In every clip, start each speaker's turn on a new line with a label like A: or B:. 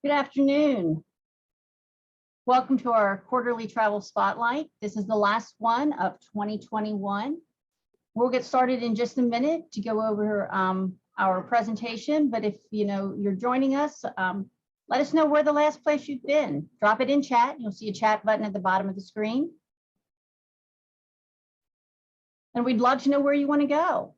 A: Good afternoon. Welcome to our quarterly travel spotlight. This is the last one of 2021. We'll get started in just a minute to go over our presentation, but if you're joining us, let us know where the last place you've been. Drop it in chat. You'll see a chat button at the bottom of the screen. And we'd love to know where you want to go.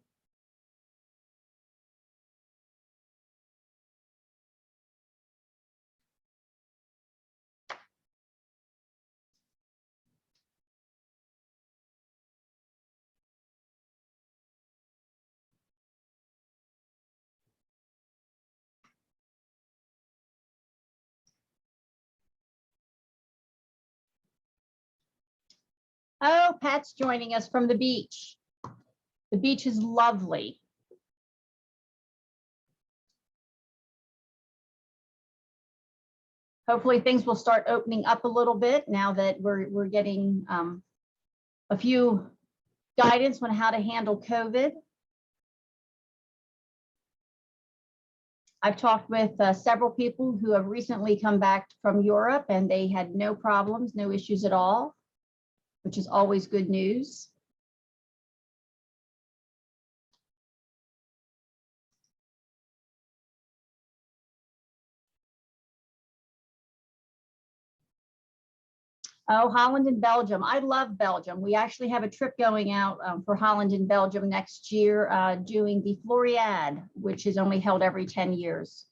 A: Oh, Pat's joining us from the beach. The beach is lovely. Hopefully things will start opening up a little bit now that we're getting a few guidance on how to handle COVID. I've talked with several people who have recently come back from Europe and they had no problems, no issues at all, which is always good news. Oh, Holland and Belgium. I love Belgium. We actually have a trip going out for Holland and Belgium next year doing the Floriade, which is only held every 10 years.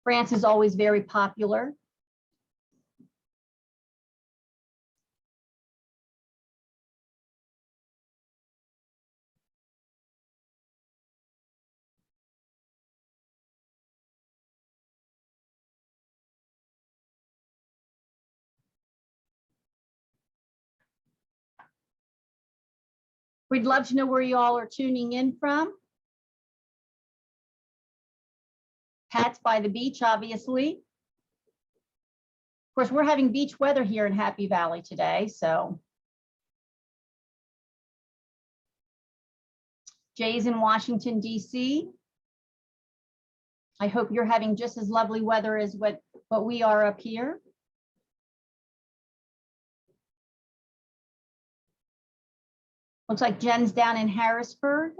A: France is always very popular. We'd love to know where you all are tuning in from. Pat's by the beach, obviously. Of course, we're having beach weather here in Happy Valley today, so. Jay's in Washington, D.C. I hope you're having just as lovely weather as what we are up here. Looks like Jen's down in Harrisburg.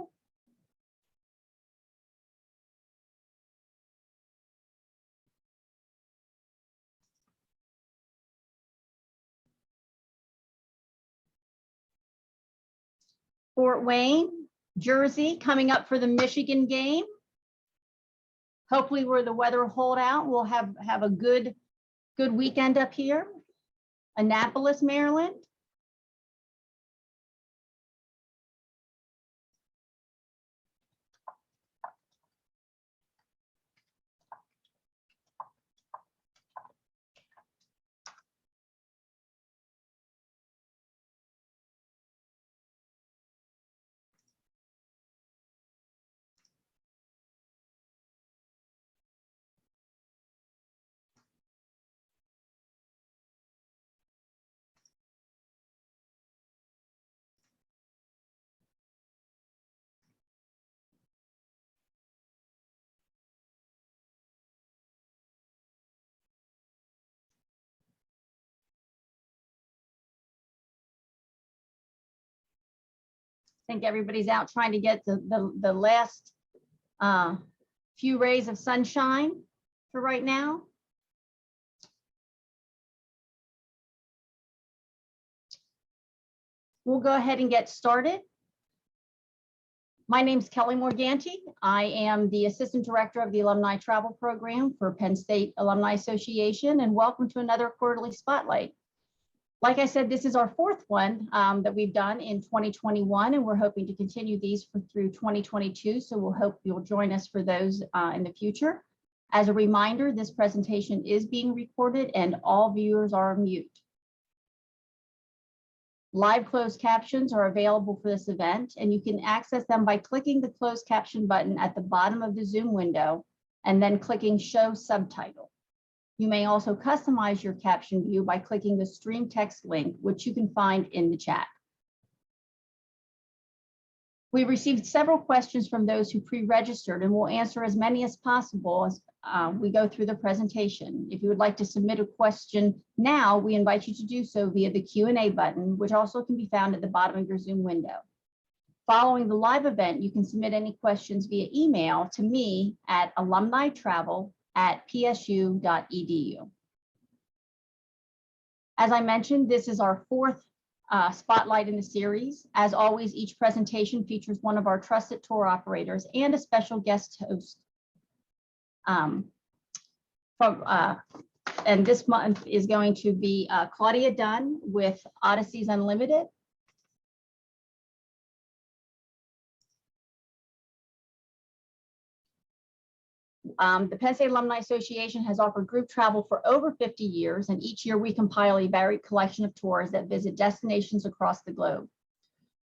A: Fort Wayne, Jersey, coming up for the Michigan game. Hopefully where the weather hold out, we'll have a good weekend up here. Annapolis, Maryland. I think everybody's out trying to get the last few rays of sunshine for right now. We'll go ahead and get started. My name's Kelly Morgante. I am the Assistant Director of the Alumni Travel Program for Penn State Alumni Association, and welcome to another quarterly spotlight. Like I said, this is our fourth one that we've done in 2021, and we're hoping to continue these through 2022. So we'll hope you'll join us for those in the future. As a reminder, this presentation is being recorded and all viewers are on mute. Live closed captions are available for this event, and you can access them by clicking the closed caption button at the bottom of the Zoom window and then clicking Show Subtitle. You may also customize your caption view by clicking the stream text link, which you can find in the chat. We received several questions from those who pre-registered, and we'll answer as many as possible as we go through the presentation. If you would like to submit a question now, we invite you to do so via the Q&A button, which also can be found at the bottom of your Zoom window. Following the live event, you can submit any questions via email to me at alumnitravel@psu.edu. As I mentioned, this is our fourth spotlight in the series. As always, each presentation features one of our trusted tour operators and a special guest host. And this month is going to be Claudia Dunn with Odysseys Unlimited. The Penn State Alumni Association has offered group travel for over 50 years, and each year we compile a varied collection of tours that visit destinations across the globe.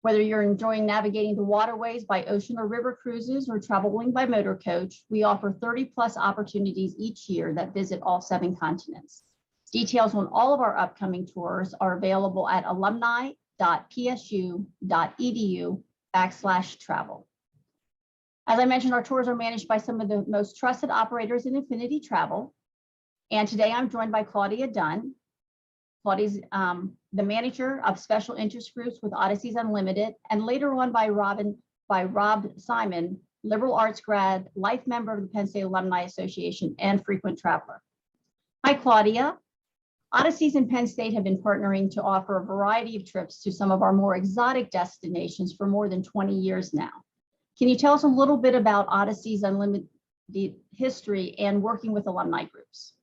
A: Whether you're enjoying navigating the waterways by ocean or river cruises or traveling by motor coach, we offer 30+ opportunities each year that visit all 7 continents. Details on all of our upcoming tours are available at alumni.psu.edu/travel. As I mentioned, our tours are managed by some of the most trusted operators in affinity travel. And today I'm joined by Claudia Dunn. Claudia's the manager of special interest groups with Odysseys Unlimited, and later on by Rob Simon, liberal arts grad, life member of the Penn State Alumni Association, and frequent traveler. Hi, Claudia. Odysseys and Penn State have been partnering to offer a variety of trips to some of our more exotic destinations for more than 20 years now. Can you tell us a little bit about Odysseys Unlimited, the history, and working with alumni groups?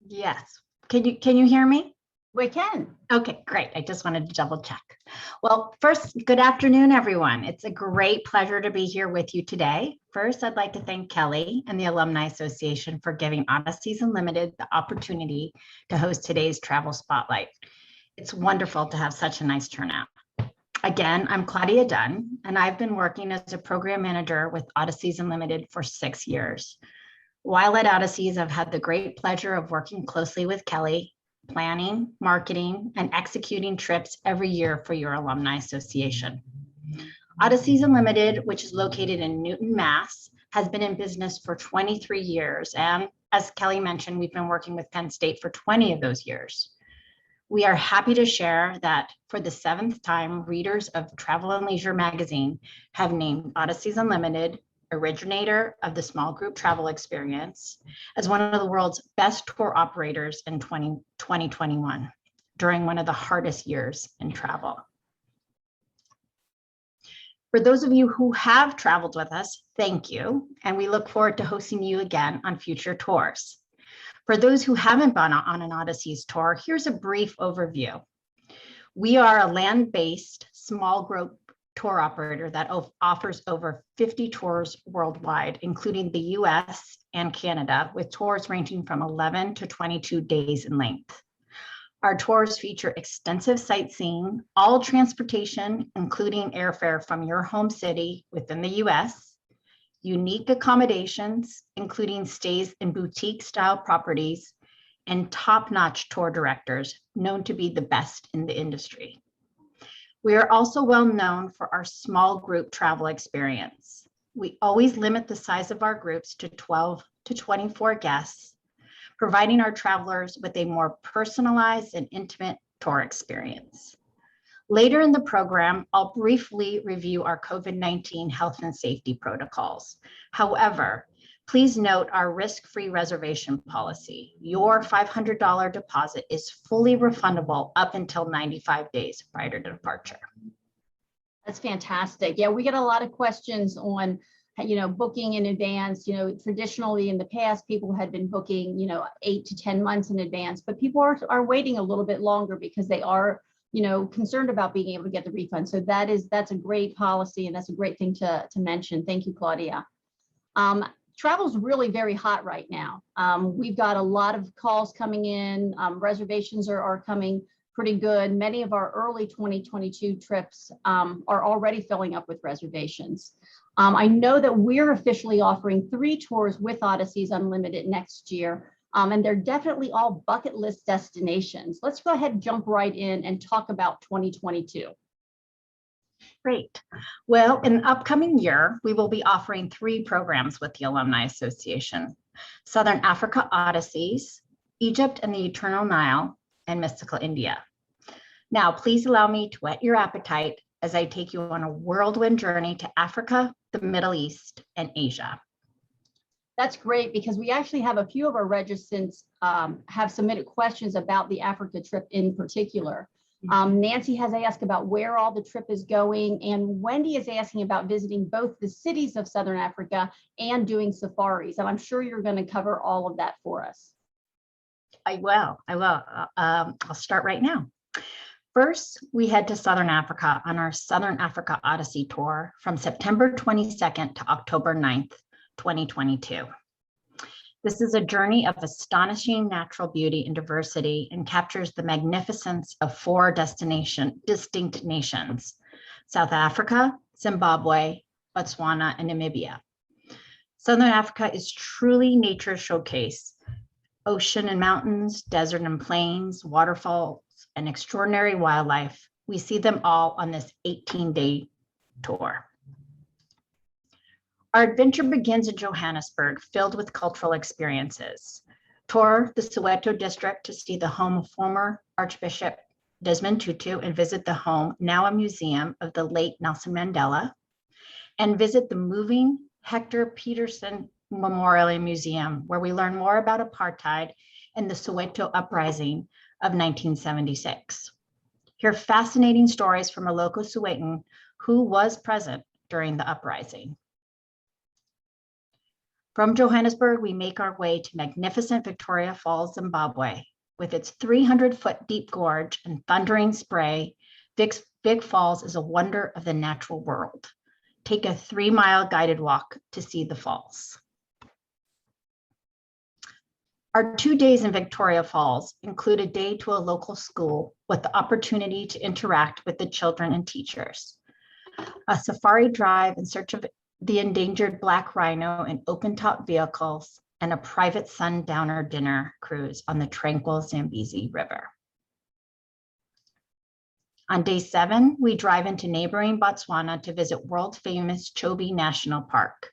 B: Yes. Can you hear me?
A: We can.
B: Okay, great. I just wanted to double check. Well, first, good afternoon, everyone. It's a great pleasure to be here with you today. First, I'd like to thank Kelly and the Alumni Association for giving Odysseys Unlimited the opportunity to host today's Travel Spotlight. It's wonderful to have such a nice turnout. Again, I'm Claudia Dunn, and I've been working as a program manager with Odysseys Unlimited for 6 years. While at Odysseys, I've had the great pleasure of working closely with Kelly, planning, marketing, and executing trips every year for your alumni association. Odysseys Unlimited, which is located in Newton, Mass, has been in business for 23 years. And as Kelly mentioned, we've been working with Penn State for 20 of those years. We are happy to share that for the 7th time, readers of Travel and Leisure magazine have named Odysseys Unlimited, originator of the small group travel experience, as one of the world's best tour operators in 2021, during one of the hardest years in travel. For those of you who have traveled with us, thank you, and we look forward to hosting you again on future tours. For those who haven't been on an Odysseys tour, here's a brief overview. We are a land-based small group tour operator that offers over 50 tours worldwide, including the US and Canada, with tours ranging from 11 to 22 days in length. Our tours feature extensive sightseeing, all transportation, including airfare from your home city within the US, unique accommodations, including stays in boutique-style properties, and top-notch tour directors known to be the best in the industry. We are also well known for our small group travel experience. We always limit the size of our groups to 12 to 24 guests, providing our travelers with a more personalized and intimate tour experience. Later in the program, I'll briefly review our COVID-19 health and safety protocols. However, please note our risk-free reservation policy. Your $500 deposit is fully refundable up until 95 days prior to departure.
A: That's fantastic. Yeah, we get a lot of questions on, booking in advance. Traditionally in the past, people had been booking, 8 to 10 months in advance, but people are waiting a little bit longer because they are concerned about being able to get the refund. So that's a great policy, and that's a great thing to mention. Thank you, Claudia. Travel's really very hot right now. We've got a lot of calls coming in. Reservations are coming pretty good. Many of our early 2022 trips are already filling up with reservations. I know that we're officially offering 3 tours with Odysseys Unlimited next year. And they're definitely all bucket list destinations. Let's go ahead and jump right in and talk about 2022.
B: Great. Well, in the upcoming year, we will be offering 3 programs with the Alumni Association: Southern Africa Odysseys, Egypt and the Eternal Nile, and Mystical India. Now, please allow me to whet your appetite as I take you on a whirlwind journey to Africa, the Middle East, and Asia.
A: That's great, because we actually have a few of our registrants have submitted questions about the Africa trip in particular. Nancy has asked about where all the trip is going, and Wendy is asking about visiting both the cities of Southern Africa and doing safaris. And I'm sure you're going to cover all of that for us.
B: I will. I'll start right now. First, we head to Southern Africa on our Southern Africa Odyssey tour from September 22nd to October 9th, 2022. This is a journey of astonishing natural beauty and diversity, and captures the magnificence of 4 distinct nations: South Africa, Zimbabwe, Botswana, and Namibia. Southern Africa is truly nature's showcase. Ocean and mountains, desert and plains, waterfalls, and extraordinary wildlife. We see them all on this 18-day tour. Our adventure begins in Johannesburg, filled with cultural experiences. Tour the Soweto district to see the home of former Archbishop Desmond Tutu and visit the home, now a museum, of the late Nelson Mandela, and visit the moving Hector Peterson Memorial Museum, where we learn more about apartheid and the Soweto uprising of 1976. Hear fascinating stories from a local Sowetan who was present during the uprising. From Johannesburg, we make our way to magnificent Victoria Falls, Zimbabwe. With its 300-foot deep gorge and thundering spray, Vic Falls is a wonder of the natural world. Take a 3-mile guided walk to see the falls. Our 2 days in Victoria Falls include a day to a local school with the opportunity to interact with the children and teachers, a safari drive in search of the endangered black rhino in open-top vehicles, and a private sundowner dinner cruise on the tranquil Zambezi River. On day 7, we drive into neighboring Botswana to visit world-famous Chobe National Park,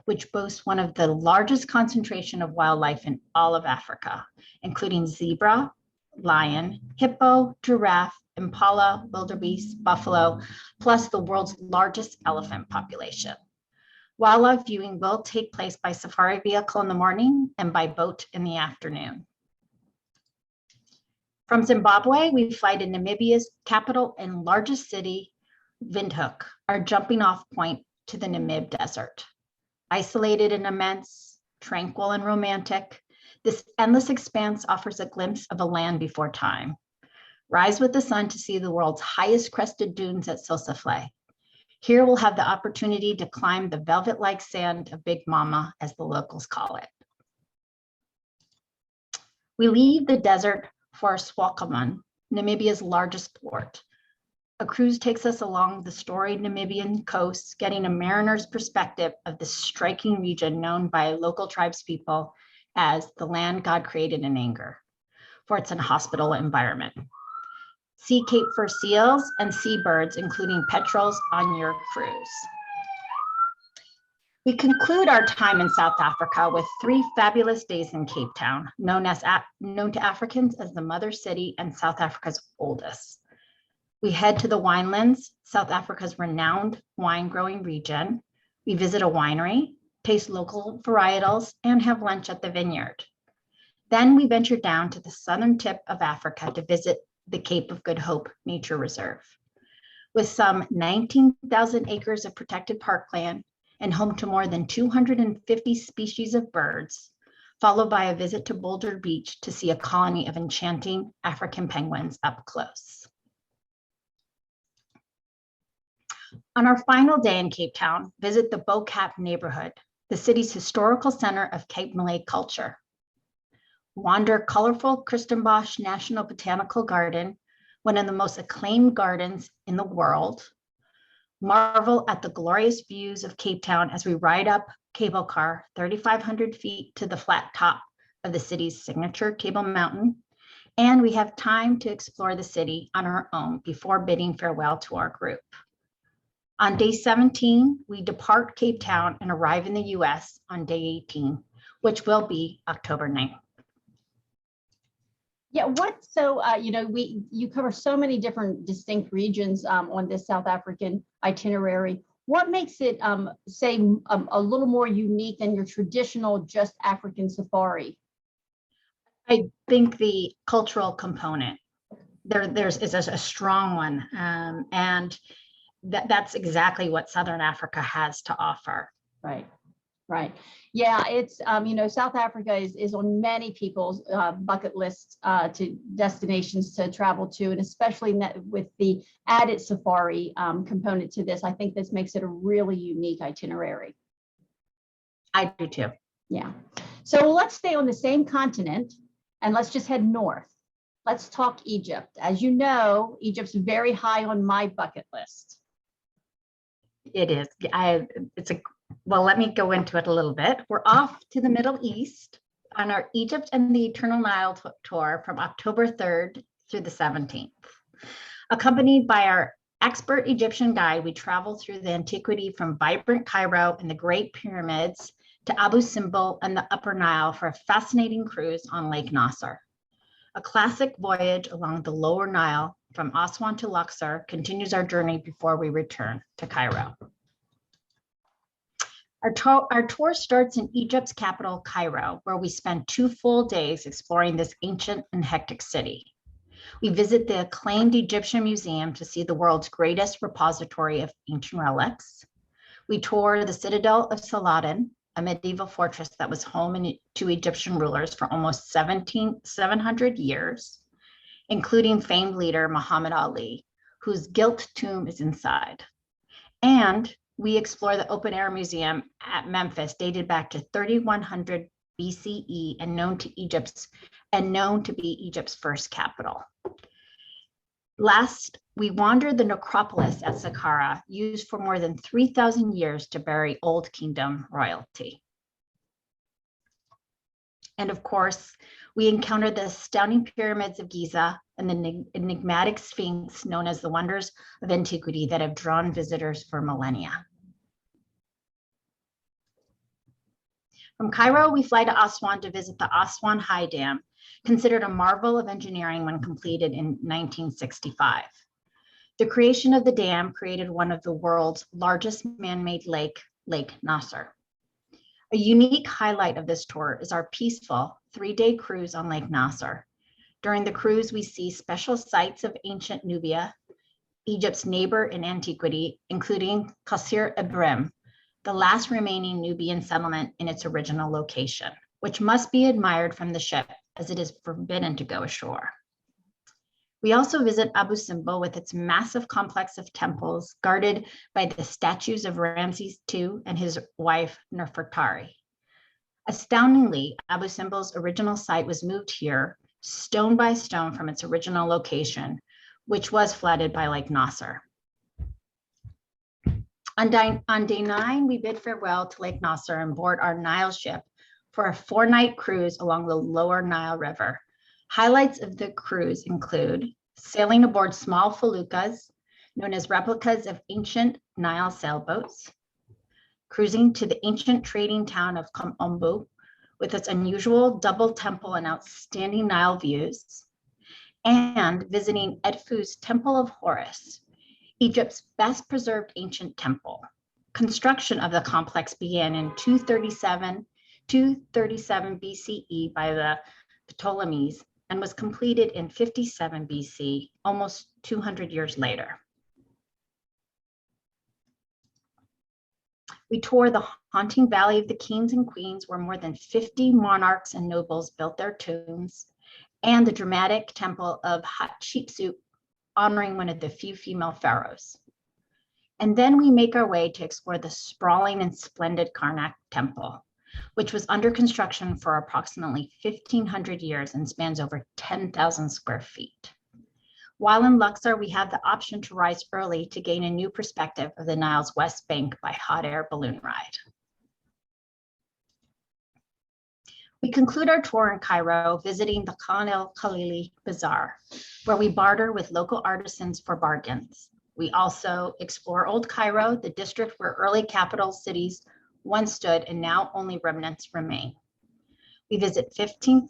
B: which boasts one of the largest concentration of wildlife in all of Africa, including zebra, lion, hippo, giraffe, impala, wildebeest, buffalo, plus the world's largest elephant population. Wildlife viewing will take place by safari vehicle in the morning and by boat in the afternoon. From Zimbabwe, we fly to Namibia's capital and largest city, Windhoek, our jumping off point to the Namib Desert. Isolated and immense, tranquil and romantic, this endless expanse offers a glimpse of a land before time. Rise with the sun to see the world's highest crested dunes at Sosafle. Here we'll have the opportunity to climb the velvet-like sand of Big Mama, as the locals call it. We leave the desert for Swakopmund, Namibia's largest port. A cruise takes us along the storied Namibian coast, getting a mariner's perspective of this striking region known by local tribespeople as the land God created in anger for its inhospitable environment. See Cape Fur seals and seabirds, including petrels, on your cruise. We conclude our time in South Africa with 3 fabulous days in Cape Town, known to Africans as the Mother City and South Africa's oldest. We head to the winelands, South Africa's renowned wine growing region. We visit a winery, taste local varietals, and have lunch at the vineyard. Then we venture down to the southern tip of Africa to visit the Cape of Good Hope Nature Reserve. With some 19,000 acres of protected parkland and home to more than 250 species of birds, followed by a visit to Boulder Beach to see a colony of enchanting African penguins up close. On our final day in Cape Town, visit the Bo-Kaap neighborhood, the city's historical center of Cape Malay culture. Wander colorful Kirstenbosch National Botanical Garden, one of the most acclaimed gardens in the world. Marvel at the glorious views of Cape Town as we ride up cable car 3,500 feet to the flat top of the city's signature Table Mountain. And we have time to explore the city on our own before bidding farewell to our group. On day 17, we depart Cape Town and arrive in the US on day 18, which will be October 9th.
A: Yeah, you cover so many different distinct regions on this South African itinerary. What makes it, a little more unique than your traditional just African safari?
B: I think the cultural component is a strong one, and that's exactly what Southern Africa has to offer.
A: Right. Right. Yeah, it's, South Africa is on many people's bucket lists to destinations to travel to, and especially with the added safari component to this, I think this makes it a really unique itinerary.
B: I do too.
A: Yeah. So let's stay on the same continent and let's just head north. Let's talk Egypt. As you know, Egypt's very high on my bucket list.
B: It is. Well, let me go into it a little bit. We're off to the Middle East on our Egypt and the Eternal Nile tour from October 3rd through the 17th. Accompanied by our expert Egyptian guide, we travel through the antiquity from vibrant Cairo and the Great Pyramids to Abu Simbel and the Upper Nile for a fascinating cruise on Lake Nasser. A classic voyage along the Lower Nile from Aswan to Luxor continues our journey before we return to Cairo. Our tour starts in Egypt's capital, Cairo, where we spend 2 full days exploring this ancient and hectic city. We visit the acclaimed Egyptian Museum to see the world's greatest repository of ancient relics. We tour the Citadel of Saladin, a medieval fortress that was home to Egyptian rulers for almost 700 years, including famed leader Muhammad Ali, whose gilt tomb is inside. And we explore the open-air museum at Memphis, dated back to 3100 BCE and known to be Egypt's first capital. Last, we wandered the necropolis at Saqqara, used for more than 3,000 years to bury Old Kingdom royalty. And of course, we encountered the astounding pyramids of Giza and the enigmatic Sphinx known as the wonders of antiquity that have drawn visitors for millennia. From Cairo, we fly to Aswan to visit the Aswan High Dam, considered a marvel of engineering when completed in 1965. The creation of the dam created one of the world's largest man-made Lake Nasser. A unique highlight of this tour is our peaceful 3-day cruise on Lake Nasser. During the cruise, we see special sites of ancient Nubia, Egypt's neighbor in antiquity, including Qasr Ibrahim, the last remaining Nubian settlement in its original location, which must be admired from the ship as it is forbidden to go ashore. We also visit Abu Simbel with its massive complex of temples guarded by the statues of Ramses II and his wife Nefertari. Astoundingly, Abu Simbel's original site was moved here stone by stone from its original location, which was flooded by Lake Nasser. On day 9, we bid farewell to Lake Nasser and board our Nile ship for a 4-night cruise along the Lower Nile River. Highlights of the cruise include sailing aboard small feluccas, known as replicas of ancient Nile sailboats, cruising to the ancient trading town of Komombo with its unusual double temple and outstanding Nile views, and visiting Edfu's Temple of Horus, Egypt's best preserved ancient temple. Construction of the complex began in 237 BCE by the Ptolemies and was completed in 57 BC, almost 200 years later. We tour the haunting Valley of the Kings and Queens, where more than 50 monarchs and nobles built their tombs, and the dramatic temple of Hatshepsut, honoring one of the few female pharaohs. And then we make our way to explore the sprawling and splendid Karnak Temple, which was under construction for approximately 1,500 years and spans over 10,000 square feet. While in Luxor, we have the option to rise early to gain a new perspective of the Nile's west bank by hot air balloon ride. We conclude our tour in Cairo, visiting the Khan el Khalili Bazaar, where we barter with local artisans for bargains. We also explore Old Cairo, the district where early capital cities once stood and now only remnants remain. We visit 5th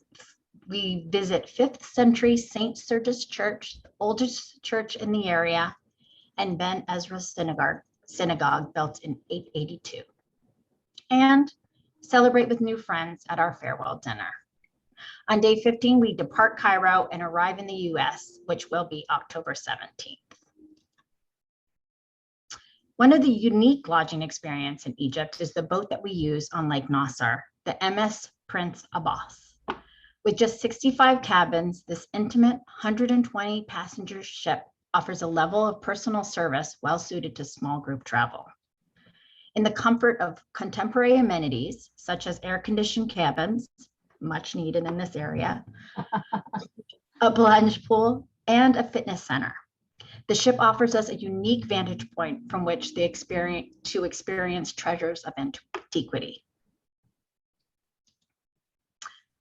B: century St. Sergius Church, the oldest church in the area, and Ben Ezra's synagogue built in 882. And celebrate with new friends at our farewell dinner. On day 15, we depart Cairo and arrive in the US, which will be October 17th. One of the unique lodging experience in Egypt is the boat that we use on Lake Nasser, the MS Prince Abbas. With just 65 cabins, this intimate 120 passenger ship offers a level of personal service well suited to small group travel. In the comfort of contemporary amenities, such as air-conditioned cabins, much needed in this area, a plunge pool, and a fitness center. The ship offers us a unique vantage point from which to experience treasures of antiquity.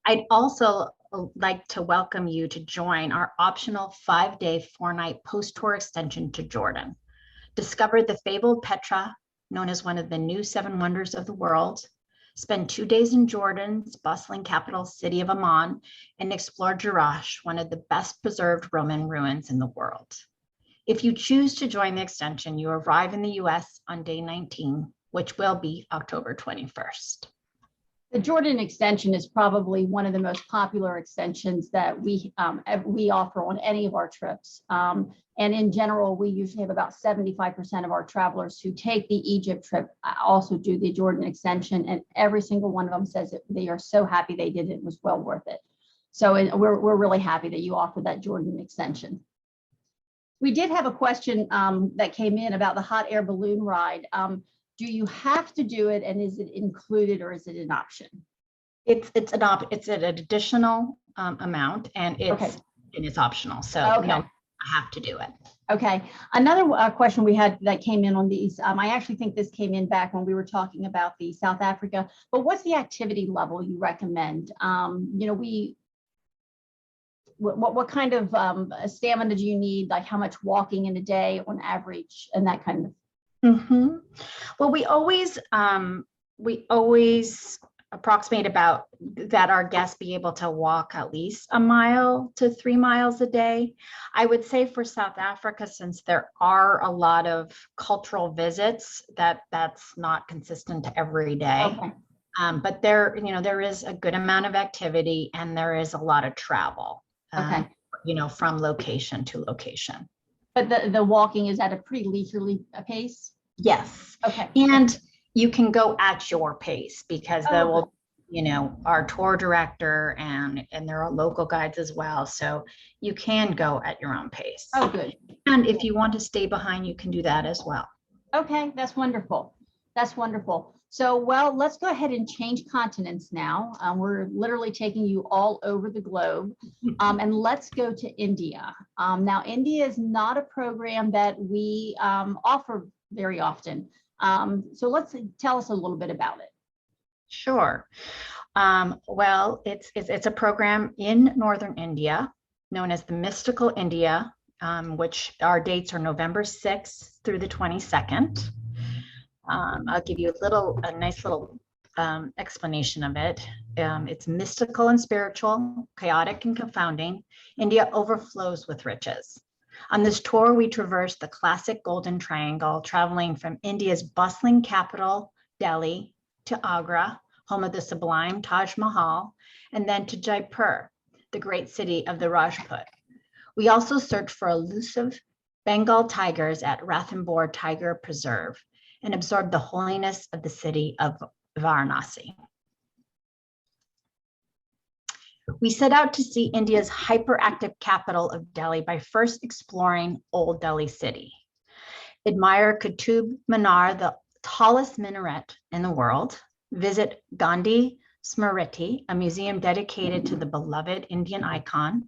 B: I'd also like to welcome you to join our optional 5-day, 4-night post-tour extension to Jordan. Discover the fabled Petra, known as one of the new 7 wonders of the world. Spend 2 days in Jordan's bustling capital city of Amman and explore Jerash, one of the best preserved Roman ruins in the world. If you choose to join the extension, you arrive in the US on day 19, which will be October 21st.
A: The Jordan extension is probably one of the most popular extensions that we offer on any of our trips. And in general, we usually have about 75% of our travelers who take the Egypt trip also do the Jordan extension, and every single one of them says that they are so happy they did it. It was well worth it. So we're really happy that you offer that Jordan extension. We did have a question that came in about the hot air balloon ride. Do you have to do it, and is it included or is it an option?
B: It's an additional amount, and it's optional. So
A: okay.
B: No, I have to do it.
A: Okay. Another question we had that came in on these, I actually think this came in back when we were talking about the South Africa, but what's the activity level you recommend? What kind of stamina do you need? Like how much walking in a day on average and that kind of.
B: Mm-hmm. Well, we always approximate about that our guests be able to walk at least 1 mile to 3 miles a day. I would say for South Africa, since there are a lot of cultural visits, that's not consistent every day.
A: Okay.
B: But there is a good amount of activity and there is a lot of travel,
A: okay.
B: From location to location.
A: But the walking is at a pretty leisurely pace?
B: Yes.
A: Okay.
B: And you can go at your pace because our tour director and there are local guides as well. So you can go at your own pace.
A: Oh, good.
B: And if you want to stay behind, you can do that as well.
A: Okay, that's wonderful. That's wonderful. So, well, let's go ahead and change continents now. We're literally taking you all over the globe. And let's go to India. Now, India is not a program that we offer very often. So tell us a little bit about it.
B: Sure. Well, it's a program in Northern India known as the Mystical India, which our dates are November 6th through the 22nd. I'll give you a nice little explanation of it. It's mystical and spiritual, chaotic and confounding. India overflows with riches. On this tour, we traverse the classic Golden Triangle, traveling from India's bustling capital, Delhi, to Agra, home of the sublime Taj Mahal, and then to Jaipur, the great city of the Rajput. We also search for elusive Bengal tigers at Ranthambore Tiger Preserve and absorb the holiness of the city of Varanasi. We set out to see India's hyperactive capital of Delhi by first exploring Old Delhi city. Admire Qutub Minar, the tallest minaret in the world. Visit Gandhi Smriti, a museum dedicated to the beloved Indian icon.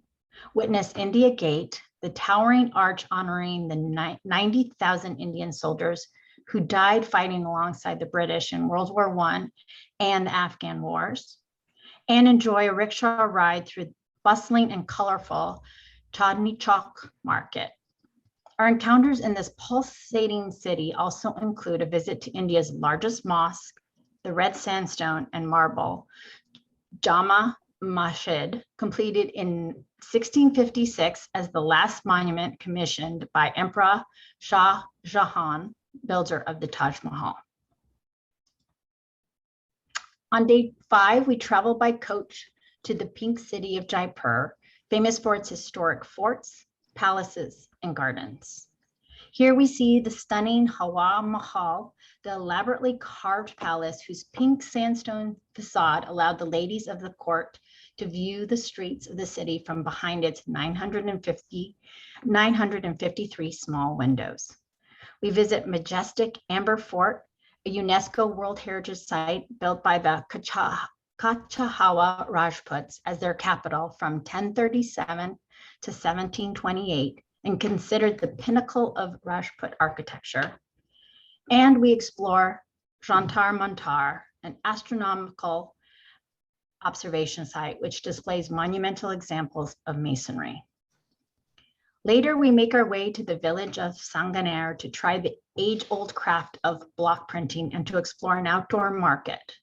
B: Witness India Gate, the towering arch honoring the 90,000 Indian soldiers who died fighting alongside the British in World War I and the Afghan wars. And enjoy a rickshaw ride through bustling and colorful Chandni Chowk market. Our encounters in this pulsating city also include a visit to India's largest mosque, the red sandstone and marble Jama Masjid, completed in 1656 as the last monument commissioned by Emperor Shah Jahan, builder of the Taj Mahal. On day 5, we traveled by coach to the pink city of Jaipur, famous for its historic forts, palaces, and gardens. Here we see the stunning Hawa Mahal, the elaborately carved palace whose pink sandstone facade allowed the ladies of the court to view the streets of the city from behind its 953 small windows. We visit majestic Amber Fort, a UNESCO World Heritage Site built by the Kachahawa Rajputs as their capital from 1037 to 1728, and considered the pinnacle of Rajput architecture. And we explore Jantar Mantar, an astronomical observation site which displays monumental examples of masonry. Later, we make our way to the village of Sanganer to try the age-old craft of block printing and to explore an outdoor market.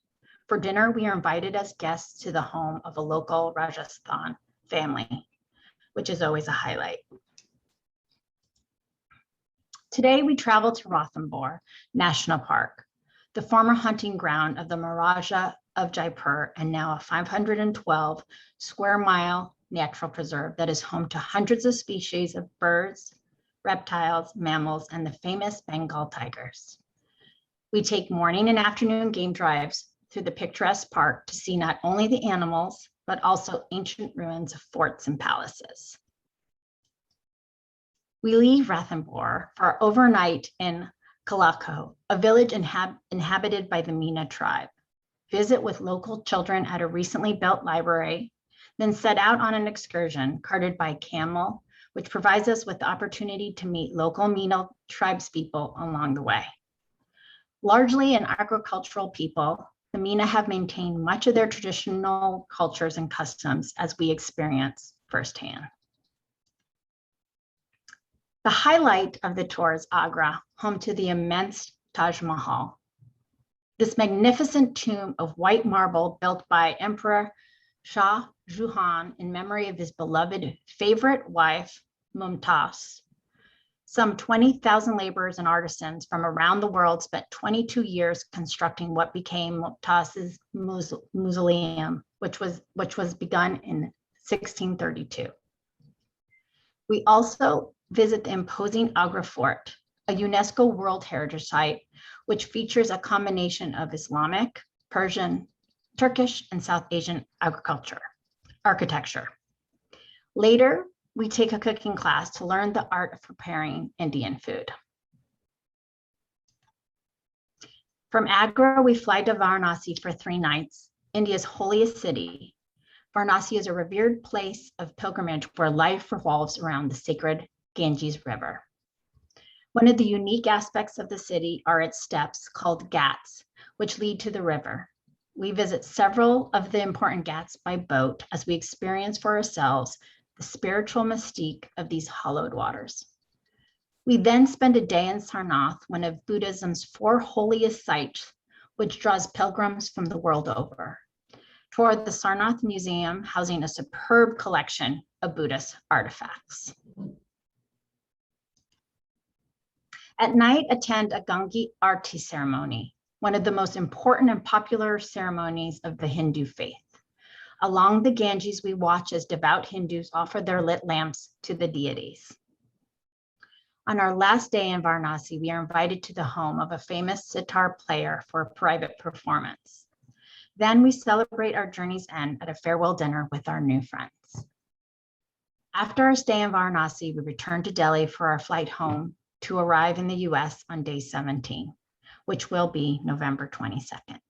B: For dinner, we are invited as guests to the home of a local Rajasthan family, which is always a highlight. Today, we travel to Ranthambore National Park, the former hunting ground of the Maharaja of Jaipur and now a 512 square mile natural preserve that is home to hundreds of species of birds, reptiles, mammals, and the famous Bengal tigers. We take morning and afternoon game drives through the picturesque park to see not only the animals, but also ancient ruins of forts and palaces. We leave Ranthambore for overnight in Kalako, a village inhabited by the Meena tribe. Visit with local children at a recently built library, then set out on an excursion carted by camel, which provides us with the opportunity to meet local Meena tribespeople along the way. Largely an agricultural people, the Meena have maintained much of their traditional cultures and customs as we experience firsthand. The highlight of the tour is Agra, home to the immense Taj Mahal. This magnificent tomb of white marble built by Emperor Shah Jahan in memory of his beloved favorite wife, Mumtaz. Some 20,000 laborers and artisans from around the world spent 22 years constructing what became Mumtaz's mausoleum, which was begun in 1632. We also visit the imposing Agra Fort, a UNESCO World Heritage Site, which features a combination of Islamic, Persian, Turkish, and South Asian architecture. Later, we take a cooking class to learn the art of preparing Indian food. From Agra, we fly to Varanasi for 3 nights, India's holiest city. Varanasi is a revered place of pilgrimage where life revolves around the sacred Ganges River. One of the unique aspects of the city are its steps called ghats, which lead to the river. We visit several of the important ghats by boat as we experience for ourselves the spiritual mystique of these hallowed waters. We then spend a day in Sarnath, one of Buddhism's 4 holiest sites, which draws pilgrims from the world over. Tour the Sarnath Museum, housing a superb collection of Buddhist artifacts. At night, attend a Gangi Aarti ceremony, one of the most important and popular ceremonies of the Hindu faith. Along the Ganges, we watch as devout Hindus offer their lit lamps to the deities. On our last day in Varanasi, we are invited to the home of a famous sitar player for a private performance. Then we celebrate our journey's end at a farewell dinner with our new friends. After our stay in Varanasi, we return to Delhi for our flight home to arrive in the US on day 17, which will be November 22nd.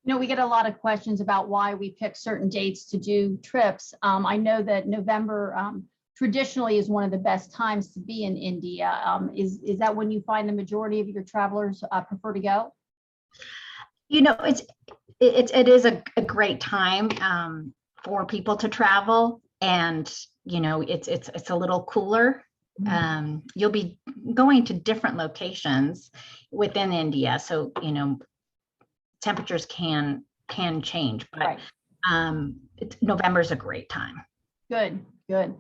A: You know, we get a lot of questions about why we pick certain dates to do trips. I know that November traditionally is one of the best times to be in India. Is that when you find the majority of your travelers prefer to go?
B: You know, it is a great time for people to travel, and it's a little cooler. You'll be going to different locations within India, so temperatures can change, but
A: Right.
B: November's a great time.
A: Good, good.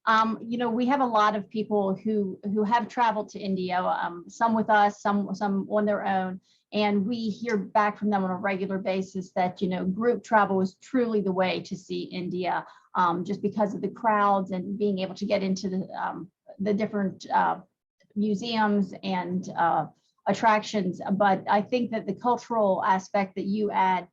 A: We have a lot of people who have traveled to India, some with us, some on their own, and we hear back from them on a regular basis that group travel is truly the way to see India, just because of the crowds and being able to get into the different museums and attractions. But I think that the cultural aspect that you add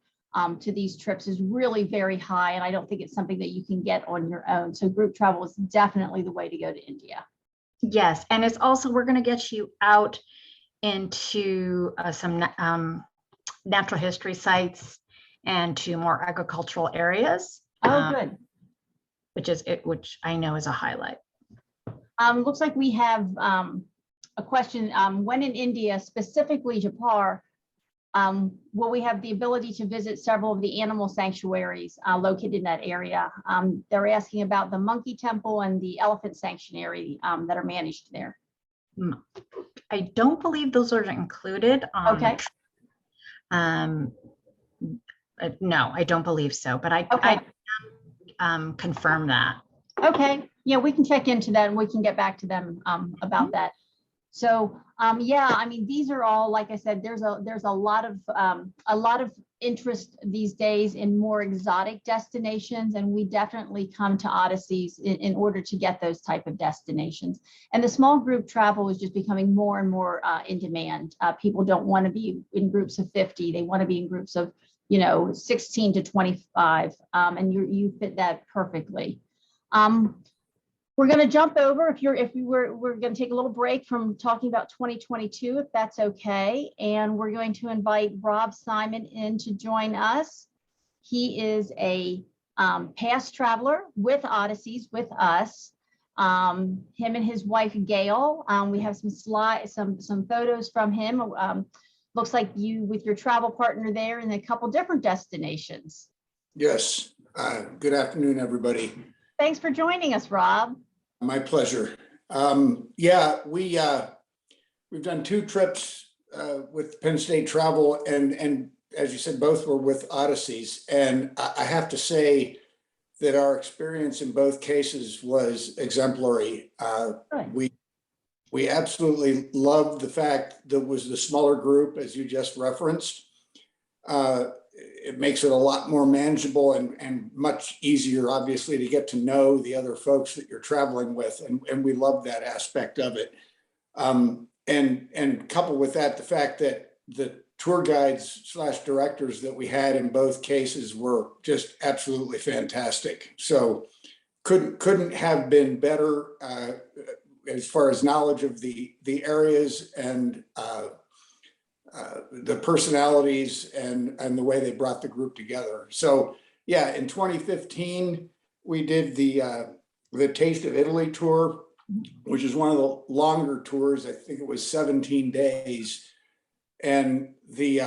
A: to these trips is really very high, and I don't think it's something that you can get on your own. So group travel is definitely the way to go to India.
B: Yes, and it's also, we're going to get you out into some natural history sites and to more agricultural areas.
A: Oh, good.
B: Which I know is a highlight.
A: Looks like we have a question. When in India, specifically Jaipur, will we have the ability to visit several of the animal sanctuaries located in that area? They're asking about the monkey temple and the elephant sanctuary that are managed there.
B: I don't believe those are included on
A: Okay.
B: No, I don't believe so, but I confirm that.
A: Okay, yeah, we can check into that and we can get back to them about that. So yeah, I mean, these are all, like I said, there's a lot of interest these days in more exotic destinations, and we definitely come to Odysseys in order to get those type of destinations. And the small group travel is just becoming more and more in demand. People don't want to be in groups of 50; they want to be in groups of 16 to 25, and you fit that perfectly. We're going to jump over we're going to take a little break from talking about 2022, if that's okay. And we're going to invite Rob Simon in to join us. He is a past traveler with Odysseys with us. Him and his wife, Gail. We have some slides, some photos from him. Looks like you with your travel partner there in a couple different destinations.
C: Yes. Good afternoon, everybody.
A: Thanks for joining us, Rob.
C: My pleasure. Yeah, we've done 2 trips with Penn State Travel, and as you said, both were with Odysseys. And I have to say that our experience in both cases was exemplary. We absolutely loved the fact that it was the smaller group, as you just referenced. It makes it a lot more manageable and much easier, obviously, to get to know the other folks that you're traveling with. And we love that aspect of it. And coupled with that, the fact that the tour guides / directors that we had in both cases were just absolutely fantastic. So couldn't have been better as far as knowledge of the areas and the personalities and the way they brought the group together. So yeah, in 2015, we did the Taste of Italy tour, which is one of the longer tours. I think it was 17 days. And the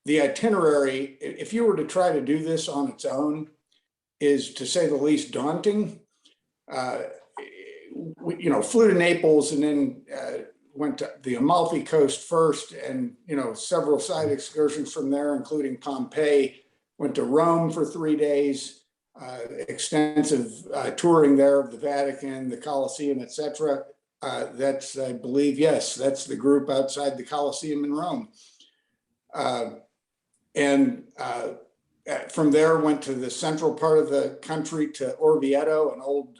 C: itinerary, if you were to try to do this on its own, is to say the least daunting. We flew to Naples and then went to the Amalfi Coast first, and several side excursions from there, including Pompeii. Went to Rome for 3 days, extensive touring there of the Vatican, the Colosseum, etc. That's, I believe, yes, that's the group outside the Colosseum in Rome. From there, went to the central part of the country to Orvieto, an old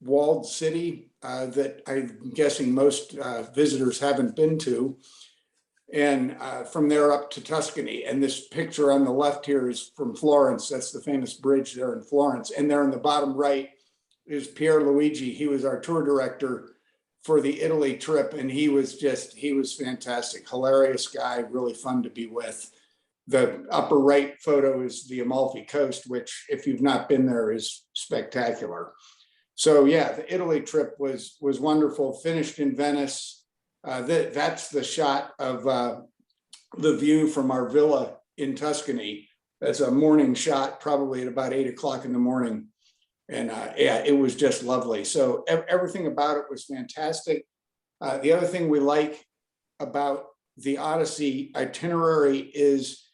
C: walled city that I'm guessing most visitors haven't been to. And from there up to Tuscany. And this picture on the left here is from Florence. That's the famous bridge there in Florence. And there in the bottom right is Pierluigi. He was our tour director for the Italy trip. And he was fantastic. Hilarious guy, really fun to be with. The upper right photo is the Amalfi Coast, which if you've not been there is spectacular. So yeah, the Italy trip was wonderful. Finished in Venice. That's the shot of the view from our villa in Tuscany. That's a morning shot, probably at about 8 o'clock in the morning. And yeah, it was just lovely. So everything about it was fantastic. The other thing we like about the Odyssey itinerary is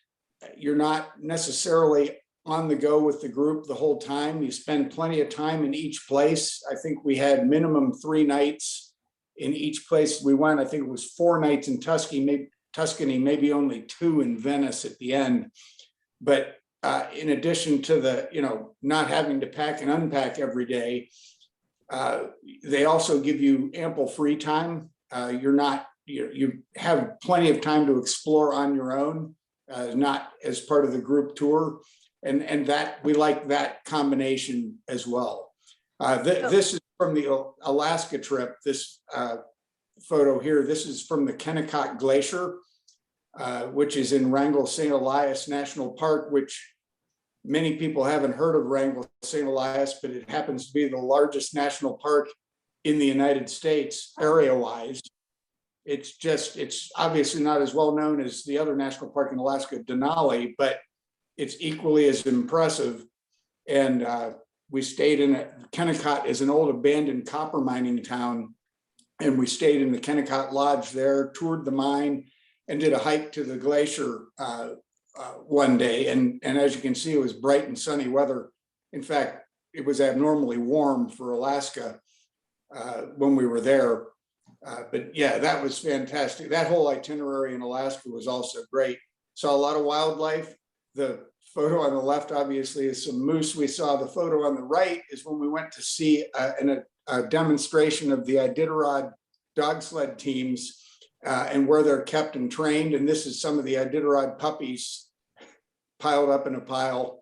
C: you're not necessarily on the go with the group the whole time. You spend plenty of time in each place. I think we had minimum 3 nights in each place we went. I think it was 4 nights in Tuscany, maybe only 2 in Venice at the end. But in addition to the, not having to pack and unpack every day, they also give you ample free time. You have plenty of time to explore on your own, not as part of the group tour. And that we like that combination as well. This is from the Alaska trip. This photo here, this is from the Kennecott Glacier, which is in Wrangell St. Elias National Park, which many people haven't heard of Wrangell St. Elias, but it happens to be the largest national park in the United States area-wise. It's obviously not as well known as the other national park in Alaska, Denali, but it's equally as impressive. And we stayed in it. Kennecott is an old abandoned copper mining town. And we stayed in the Kennecott Lodge there, toured the mine, and did a hike to the glacier one day. And as you can see, it was bright and sunny weather. In fact, it was abnormally warm for Alaska when we were there. But yeah, that was fantastic. That whole itinerary in Alaska was also great. Saw a lot of wildlife. The photo on the left, obviously, is some moose we saw. The photo on the right is when we went to see a demonstration of the Iditarod dog sled teams and where they're kept and trained. And this is some of the Iditarod puppies piled up in a pile.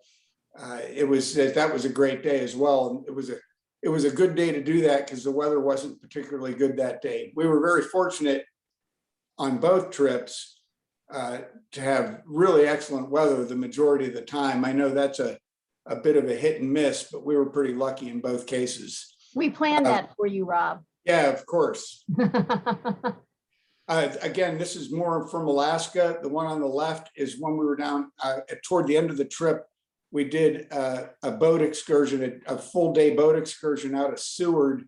C: That was a great day as well. And it was a good day to do that because the weather wasn't particularly good that day. We were very fortunate on both trips to have really excellent weather the majority of the time. I know that's a bit of a hit and miss, but we were pretty lucky in both cases.
A: We planned that for you, Rob.
C: Yeah, of course. Again, this is more from Alaska. The one on the left is when we were down toward the end of the trip. We did a boat excursion, a full day boat excursion out of Seward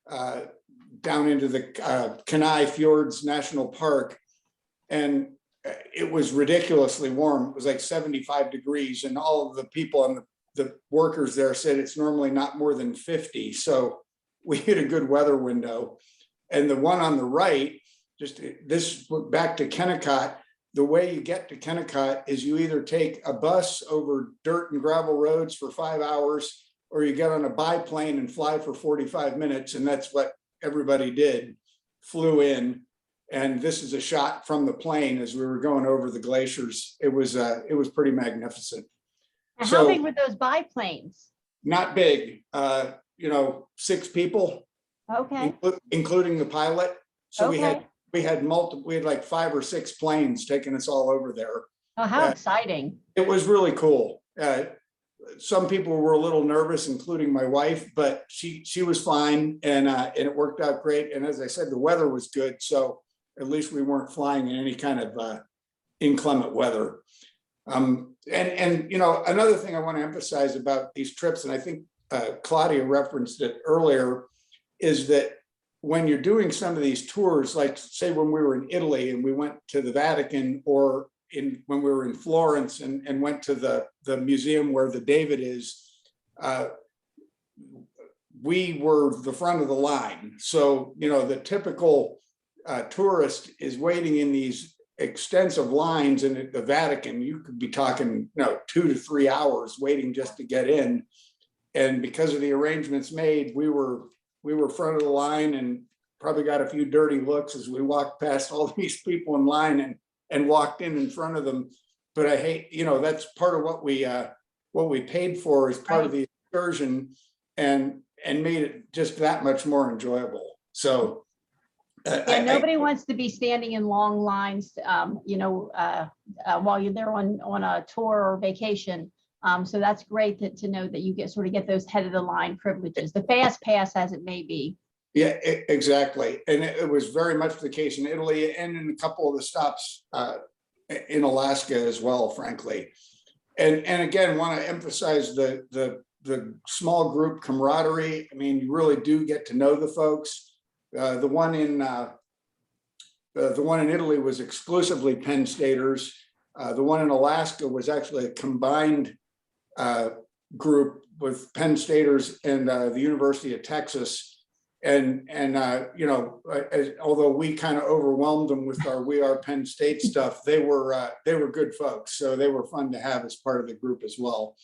C: down into the Kenai Fjords National Park. And it was ridiculously warm. It was like 75 degrees, and all of the people and the workers there said it's normally not more than 50. So we hit a good weather window. And the one on the right, this back to Kennecott, the way you get to Kennecott is you either take a bus over dirt and gravel roads for 5 hours, or you get on a biplane and fly for 45 minutes. And that's what everybody did, flew in. And this is a shot from the plane as we were going over the glaciers. It was pretty magnificent.
A: And how big were those biplanes?
C: Not big, 6 people.
A: Okay.
C: Including the pilot. So
A: okay.
C: we had like 5 or 6 planes taking us all over there.
A: Oh, how exciting.
C: It was really cool. Some people were a little nervous, including my wife, but she was fine, and it worked out great. And as I said, the weather was good. So at least we weren't flying in any kind of inclement weather. And another thing I want to emphasize about these trips, and I think Claudia referenced it earlier, is that when you're doing some of these tours, like say when we were in Italy and we went to the Vatican, or when we were in Florence and went to the museum where the David is, we were the front of the line. So, the typical tourist is waiting in these extensive lines, and at the Vatican, you could be talking 2 to 3 hours waiting just to get in. And because of the arrangements made, we were front of the line and probably got a few dirty looks as we walked past all these people in line and walked in front of them. But I hate, that's part of what we paid for as part of the excursion, and made it just that much more enjoyable. So
A: nobody wants to be standing in long lines, while you're there on a tour or vacation. So that's great to know that you get those head of the line privileges, the fast pass as it may be.
C: Yeah, exactly. And it was very much the case in Italy and in a couple of the stops in Alaska as well, frankly. And again, want to emphasize the the small group camaraderie. I mean, you really do get to know the folks. The one in Italy was exclusively Penn Staters. The one in Alaska was actually a combined group with Penn Staters and the University of Texas. And you know, although we kind of overwhelmed them with our "We Are Penn State" stuff, they were good folks. So they were fun to have as part of the group as well.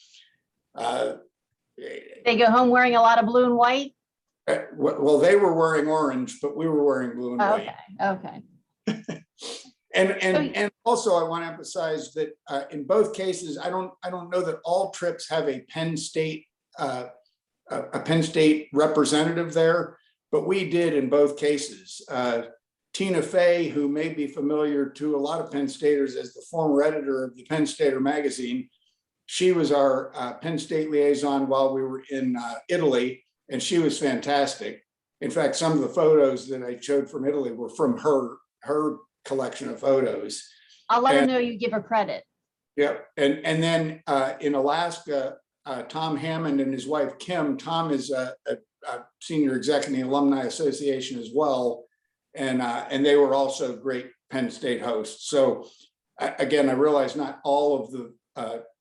A: They go home wearing a lot of blue and white.
C: Well, they were wearing orange, but we were wearing blue and white.
A: Okay.
C: And also, I want to emphasize that in both cases, I don't know that all trips have a Penn State representative there, but we did in both cases. Tina Fey, who may be familiar to a lot of Penn Staters as the former editor of the Penn Stater magazine, she was our Penn State liaison while we were in Italy, and she was fantastic. In fact, some of the photos that I showed from Italy were from her collection of photos.
A: I'll let her know you give her credit.
C: Yeah, and then in Alaska, Tom Hammond and his wife Kim. Tom is a senior exec in the Alumni Association as well, and they were also great Penn State hosts. So again, I realize not all of the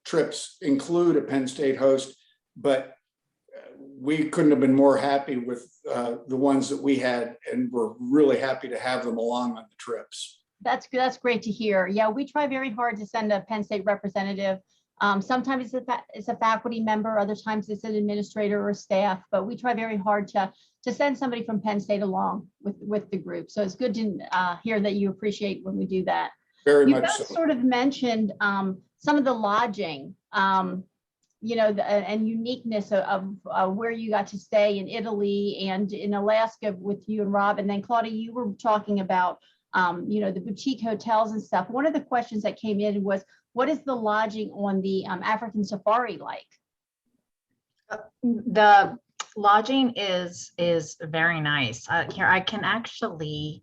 C: trips include a Penn State host, but we couldn't have been more happy with the ones that we had, and we're really happy to have them along on the trips.
A: That's good. That's great to hear. Yeah, we try very hard to send a Penn State representative. Sometimes it's a faculty member, other times it's an administrator or staff, but we try very hard to send somebody from Penn State along with the group. So it's good to hear that you appreciate when we do that.
C: Very
A: You
C: much
A: both
C: so.
A: sort of mentioned some of the lodging, you know, and uniqueness of where you got to stay in Italy and in Alaska with you and Rob. And then Claudia, you were talking about, you know, the boutique hotels and stuff. One of the questions that came in was, what is the lodging on the African safari like?
B: The lodging is very nice. Here, I can actually,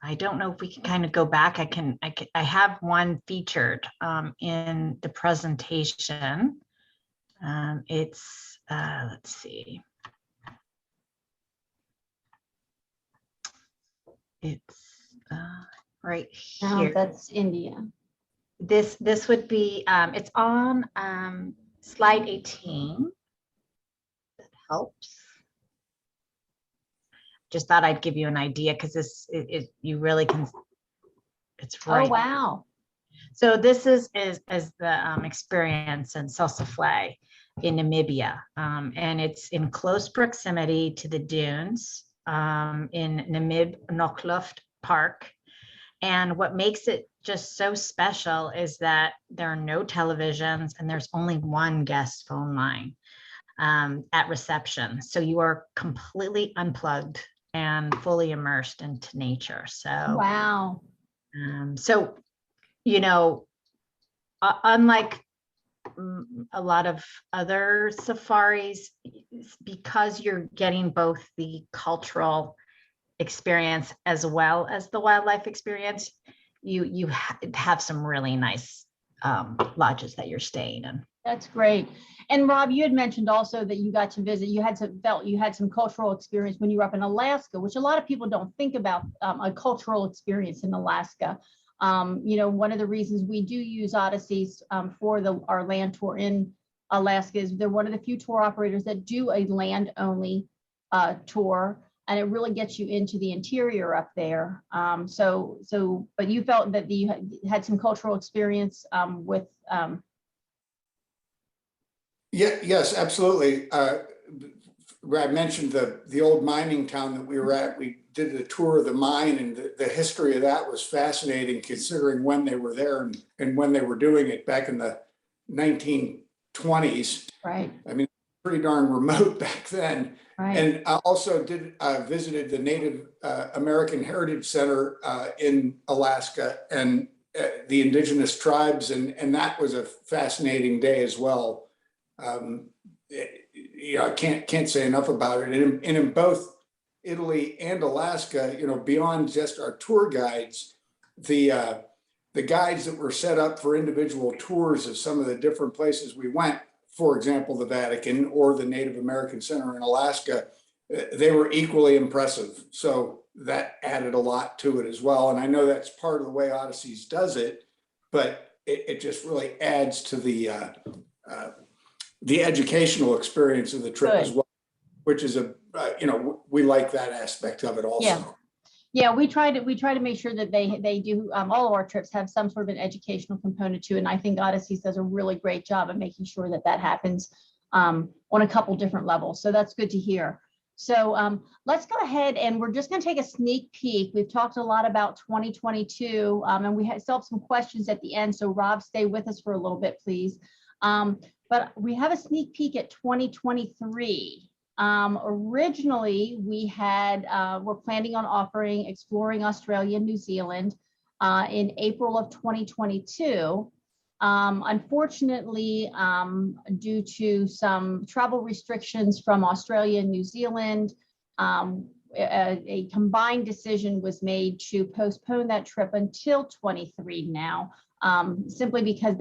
B: I don't know if we can kind of go back. I have one featured in the presentation. It's let's see. It's right here.
A: That's India.
B: This would be, it's on slide 18. That helps. Just thought I'd give you an idea because this, you really can, it's right.
A: Oh, wow.
B: So this is the experience in Sossusvlei in Namibia. And it's in close proximity to the dunes in Namib Nokluft Park. And what makes it just so special is that there are no televisions and there's only one guest phone line at reception. So you are completely unplugged and fully immersed into nature. So,
A: wow.
B: So, you know, unlike a lot of other safaris, because you're getting both the cultural experience as well as the wildlife experience, you have some really nice lodges that you're staying in.
A: That's great. And Rob, you had mentioned also that you got to visit, you had some cultural experience when you were up in Alaska, which a lot of people don't think about a cultural experience in Alaska. You know, one of the reasons we do use Odysseys for our land tour in Alaska is they're one of the few tour operators that do a land only tour. And it really gets you into the interior up there. But you felt that you had some cultural experience with.
C: Yes, absolutely. I mentioned the old mining town that we were at. We did a tour of the mine, and the history of that was fascinating, considering when they were there and when they were doing it back in the 1920s.
A: Right.
C: I mean, pretty darn remote back then.
A: Right.
C: And I also visited the Native American Heritage Center in Alaska and the indigenous tribes, and that was a fascinating day as well. You know, I can't say enough about it. And in both Italy and Alaska, you know, beyond just our tour guides, the guides that were set up for individual tours of some of the different places we went for example, the Vatican or the Native American Center in Alaska, they were equally impressive. So that added a lot to it as well. And I know that's part of the way Odysseys does it, but it just really adds to the educational experience of the trip as well, which is we like that aspect of it also.
A: Yeah. Yeah, we try to make sure that they do, all of our trips have some sort of an educational component to it. And I think Odysseys does a really great job of making sure that that happens on a couple different levels. So that's good to hear. So let's go ahead and we're just going to take a sneak peek. We've talked a lot about 2022 and we still have some questions at the end. So Rob, stay with us for a little bit, please. But we have a sneak peek at 2023. Originally, we're planning on offering Exploring Australia and New Zealand in April of 2022. Unfortunately, due to some travel restrictions from Australia and New Zealand, a combined decision was made to postpone that trip until 23 now, simply because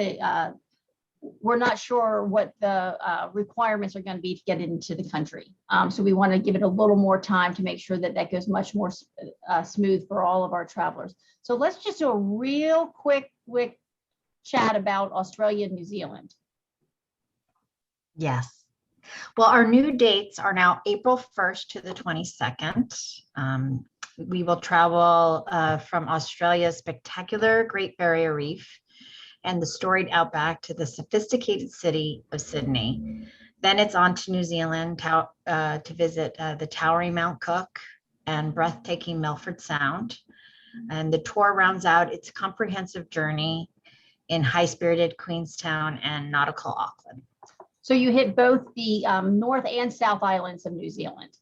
A: we're not sure what the requirements are going to be to get into the country. So we want to give it a little more time to make sure that that goes much more smooth for all of our travelers. So let's just do a real quick chat about Australia and New Zealand.
B: Yes. Well, our new dates are now April 1st to the 22nd. We will travel from Australia's spectacular Great Barrier Reef and the storied outback to the sophisticated city of Sydney. Then it's on to New Zealand to visit the towering Mount Cook and breathtaking Milford Sound. And the tour rounds out its comprehensive journey in high-spirited Queenstown and nautical Auckland.
A: So you hit both the North and South Islands of New Zealand.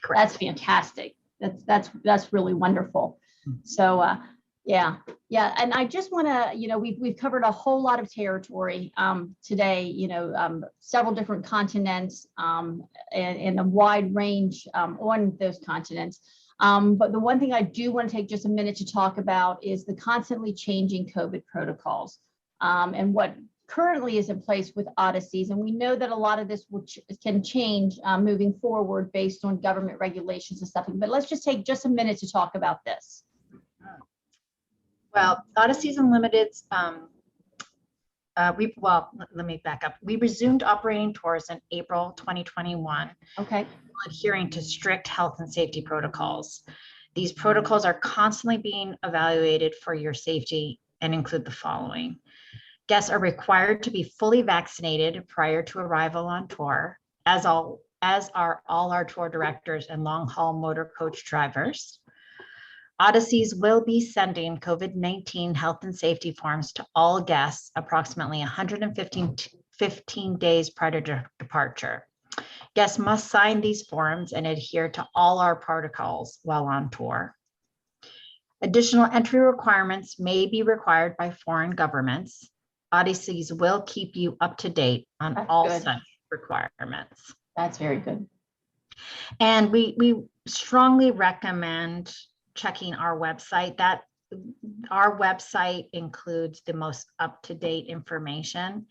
B: Correct.
A: That's fantastic. That's really wonderful. So yeah. And I just want to, we've covered a whole lot of territory today, several different continents and a wide range on those continents. But the one thing I do want to take just a minute to talk about is the constantly changing COVID protocols and what currently is in place with Odysseys. And we know that a lot of this can change moving forward based on government regulations and stuff. But let's just take just a minute to talk about this.
B: Well, Odysseys Unlimited, let me back up. We resumed operating tours in April 2021.
A: Okay.
B: Adhering to strict health and safety protocols. These protocols are constantly being evaluated for your safety and include the following. Guests are required to be fully vaccinated prior to arrival on tour, as are all our tour directors and long-haul motor coach drivers. Odysseys will be sending COVID-19 health and safety forms to all guests approximately 115 days prior to departure. Guests must sign these forms and adhere to all our protocols while on tour. Additional entry requirements may be required by foreign governments. Odysseys will keep you up to date on all such requirements.
A: That's very good.
B: And we strongly recommend checking our website. Our website includes the most up-to-date information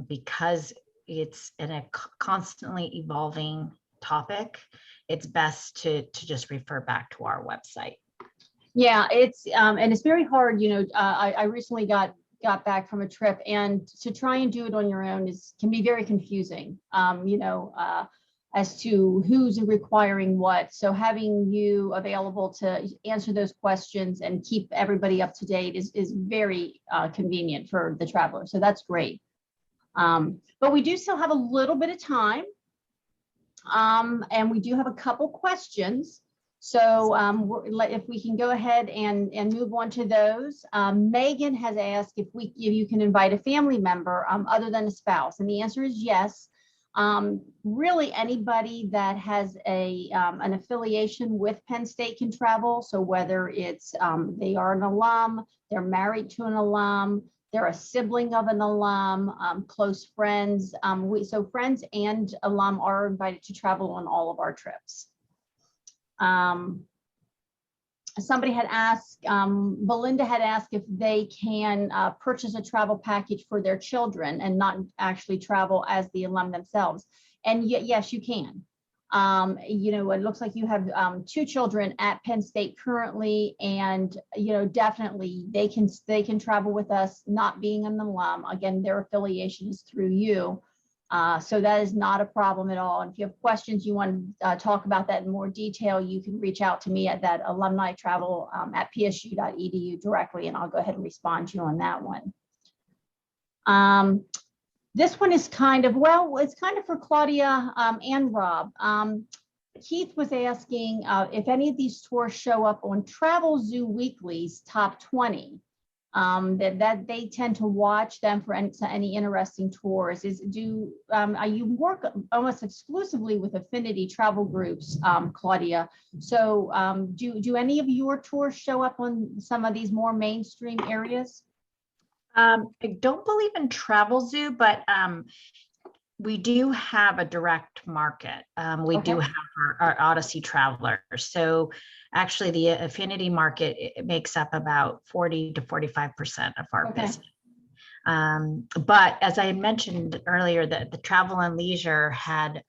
B: because it's in a constantly evolving topic. It's best to just refer back to our website.
A: Yeah, it's and it's very hard. I recently got back from a trip, and to try and do it on your own can be very confusing. As to who's requiring what. So having you available to answer those questions and keep everybody up to date is very convenient for the traveler. So that's great. But we do still have a little bit of time. And we do have a couple questions. So if we can go ahead and move on to those. Megan has asked if you can invite a family member other than a spouse. And the answer is yes. Really anybody that has an affiliation with Penn State can travel. So whether it's they are an alum, they're married to an alum, they're a sibling of an alum, close friends. So friends and alum are invited to travel on all of our trips. somebody had asked, Belinda had asked if they can purchase a travel package for their children and not actually travel as the alum themselves. And yes, you can. It looks like you have 2 children at Penn State currently, and definitely they can travel with us, not being an alum. Again, their affiliation is through you. So that is not a problem at all. And if you have questions, you want to talk about that in more detail, you can reach out to me at that alumni travel at psu.edu directly, and I'll go ahead and respond to you on that one. This one is kind of, well, it's kind of for Claudia and Rob. Keith was asking if any of these tours show up on Travel Zoo Weekly's top 20. That they tend to watch them for any interesting tours. You work almost exclusively with affinity travel groups, Claudia? So do any of your tours show up on some of these more mainstream areas?
B: I don't believe in Travel Zoo, but we do have a direct market. We do have our Odyssey travelers. So actually the affinity market, it makes up about 40 to 45% of our business. But as I had mentioned earlier, that the Travel and Leisure had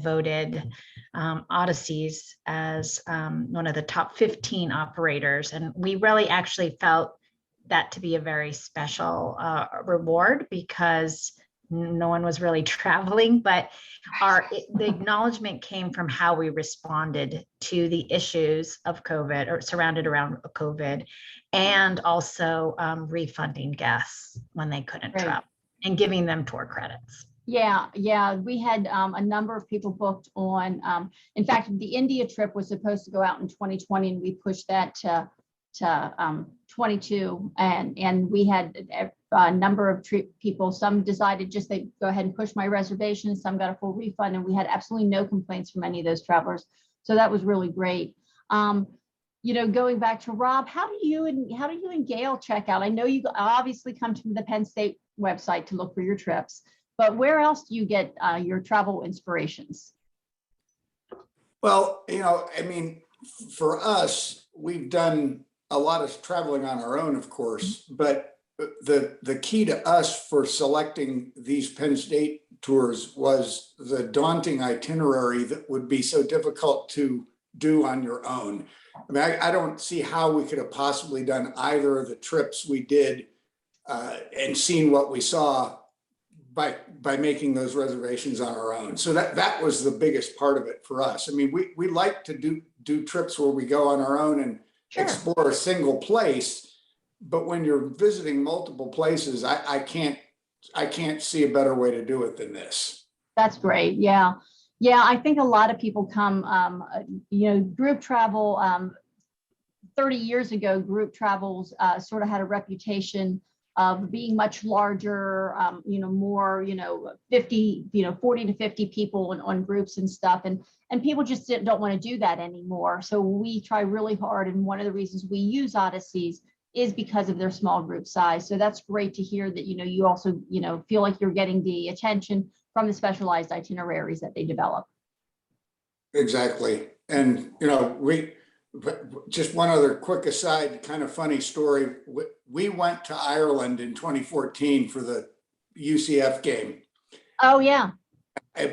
B: voted Odysseys as one of the top 15 operators. And we really actually felt that to be a very special reward, because no one was really traveling, but the acknowledgement came from how we responded to the issues of COVID, or surrounded around COVID, and also refunding guests when they couldn't travel and giving them tour credits.
A: Yeah, we had a number of people booked on, in fact, the India trip was supposed to go out in 2020, and we pushed that to 22, and we had a number of people. Some decided just they go ahead and push my reservation. Some got a full refund, and we had absolutely no complaints from any of those travelers. So that was really great. Going back to Rob, how do you and Gail check out? I know you obviously come to the Penn State website to look for your trips, but where else do you get your travel inspirations?
C: Well, for us, we've done a lot of traveling on our own, of course, but the key to us for selecting these Penn State tours was the daunting itinerary that would be so difficult to do on your own. I don't see how we could have possibly done either of the trips we did and seen what we saw by making those reservations on our own. So that was the biggest part of it for us. We like to do trips where we go on our own and explore a single place, but when you're visiting multiple places, I can't see a better way to do it than this.
A: That's great. Yeah. I think a lot of people come, group travel. 30 years ago, group travels sort of had a reputation of being much larger, more, 50, 40 to 50 people on groups and stuff. And people just don't want to do that anymore. So we try really hard. And one of the reasons we use Odysseys is because of their small group size. So that's great to hear that, you also, feel like you're getting the attention from the specialized itineraries that they develop.
C: Exactly. And, just one other quick aside, kind of funny story. We went to Ireland in 2014 for the UCF game.
A: Oh, yeah.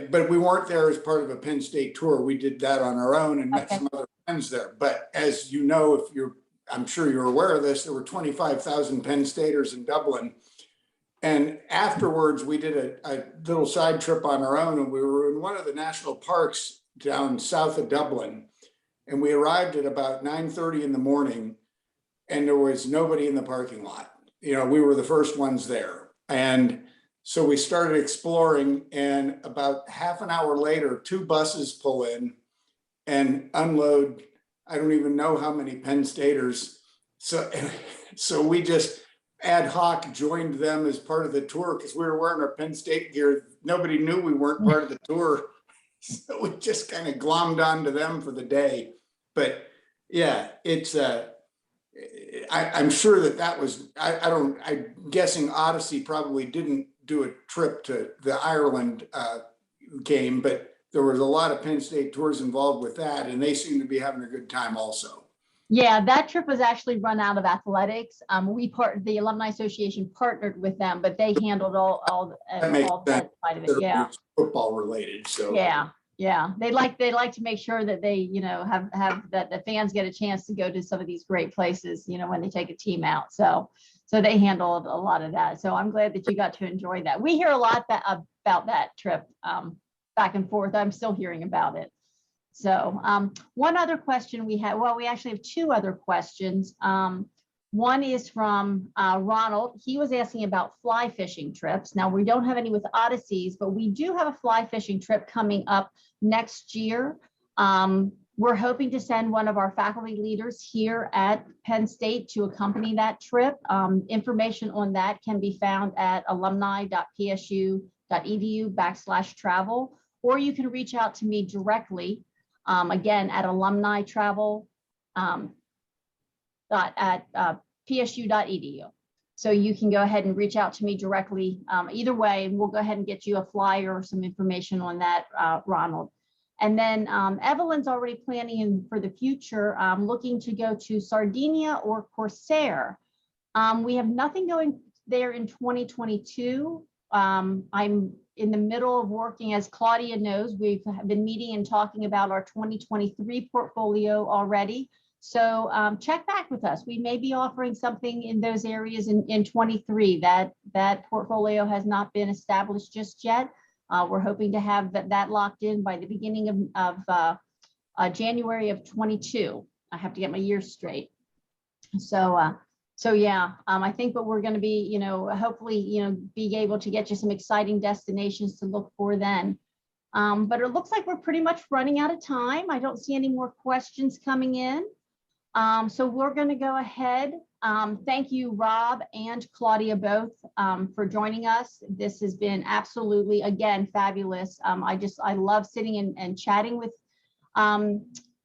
C: But we weren't there as part of a Penn State tour. We did that on our own and met some other friends there. But as you know, I'm sure you're aware of this, there were 25,000 Penn Staters in Dublin. And afterwards, we did a little side trip on our own, and we were in one of the national parks down south of Dublin. And we arrived at about 9:30 in the morning, and there was nobody in the parking lot. We were the first ones there. And so we started exploring, and about half an hour later, 2 buses pull in and unload, I don't even know how many Penn Staters. So we just ad hoc joined them as part of the tour because we were wearing our Penn State gear. Nobody knew we weren't part of the tour. So we just kind of glommed onto them for the day. But yeah, it's I'm sure that was, I'm guessing Odyssey probably didn't do a trip to the Ireland game, but there was a lot of Penn State tours involved with that, and they seem to be having a good time also.
A: Yeah, that trip was actually run out of athletics. The Alumni Association partnered with them, but they handled all
C: That makes
A: all
C: sense.
A: that side of it. Yeah.
C: It's football related, so.
A: Yeah, yeah. They like to make sure that they, have that the fans get a chance to go to some of these great places, when they take a team out. So they handled a lot of that. So I'm glad that you got to enjoy that. We hear a lot about that trip back and forth. I'm still hearing about it. So one other question we had, well, we actually have two other questions. One is from Ronald. He was asking about fly fishing trips. Now, we don't have any with Odysseys, but we do have a fly fishing trip coming up next year. We're hoping to send one of our faculty leaders here at Penn State to accompany that trip. Information on that can be found at alumni.psu.edu/travel, or you can reach out to me directly, again, at alumni travel at psu.edu. So you can go ahead and reach out to me directly. Either way, and we'll go ahead and get you a flyer or some information on that, Ronald. And then Evelyn's already planning for the future, looking to go to Sardinia or Corsair. We have nothing going there in 2022. I'm in the middle of working, as Claudia knows, we've been meeting and talking about our 2023 portfolio already. So check back with us. We may be offering something in those areas in 23. That portfolio has not been established just yet. We're hoping to have that locked in by the beginning of January of 22. I have to get my years straight. So yeah, I think what we're going to be, hopefully, be able to get you some exciting destinations to look for then. But it looks like we're pretty much running out of time. I don't see any more questions coming in. So we're going to go ahead. Thank you, Rob and Claudia, both for joining us. This has been absolutely, again, fabulous. I love sitting and chatting with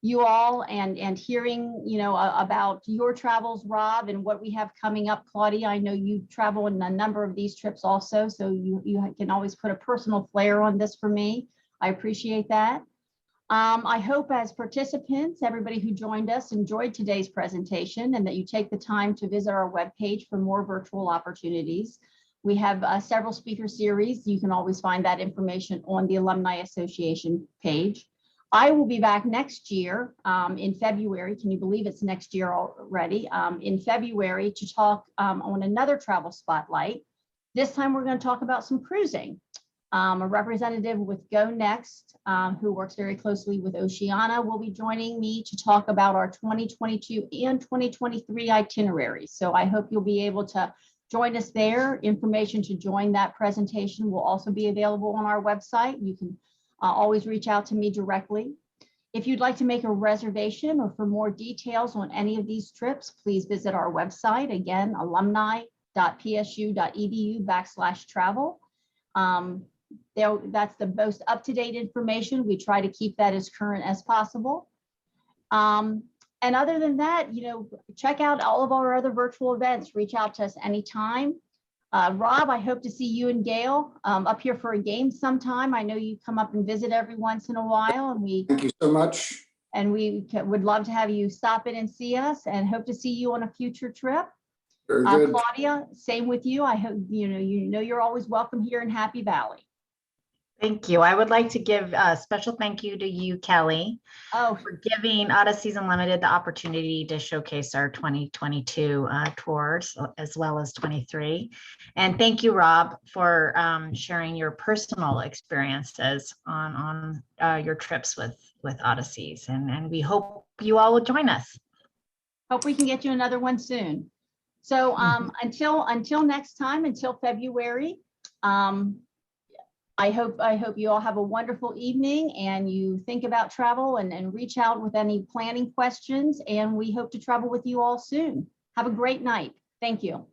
A: you all and hearing, about your travels, Rob, and what we have coming up. Claudia, I know you travel in a number of these trips also, so you can always put a personal flair on this for me. I appreciate that. I hope as participants, everybody who joined us enjoyed today's presentation and that you take the time to visit our webpage for more virtual opportunities. We have several speaker series. You can always find that information on the Alumni Association page. I will be back next year in February. Can you believe it's next year already? In February to talk on another travel spotlight. This time we're going to talk about some cruising. A representative with Go Next, who works very closely with Oceana, will be joining me to talk about our 2022 and 2023 itineraries. So I hope you'll be able to join us there. Information to join that presentation will also be available on our website. You can always reach out to me directly. If you'd like to make a reservation or for more details on any of these trips, please visit our website. Again, alumni.psu.edu/travel. That's the most up-to-date information. We try to keep that as current as possible. And other than that, check out all of our other virtual events. Reach out to us anytime. Rob, I hope to see you and Gail up here for a game sometime. I know you come up and visit every once in a while, and
C: Thank you so much.
A: And we would love to have you stop in and see us, and hope to see you on a future trip.
C: Very good.
A: Claudia, same with you. I hope you're always welcome here in Happy Valley.
B: Thank you. I would like to give a special thank you to you, Kelly, for giving Odysseys Unlimited the opportunity to showcase our 2022 tours as well as 23. And thank you, Rob, for sharing your personal experiences on your trips with Odysseys. And we hope you all will join us.
A: Hope we can get you another one soon. So until next time, until February, I hope you all have a wonderful evening and you think about travel and reach out with any planning questions. And we hope to travel with you all soon. Have a great night. Thank you.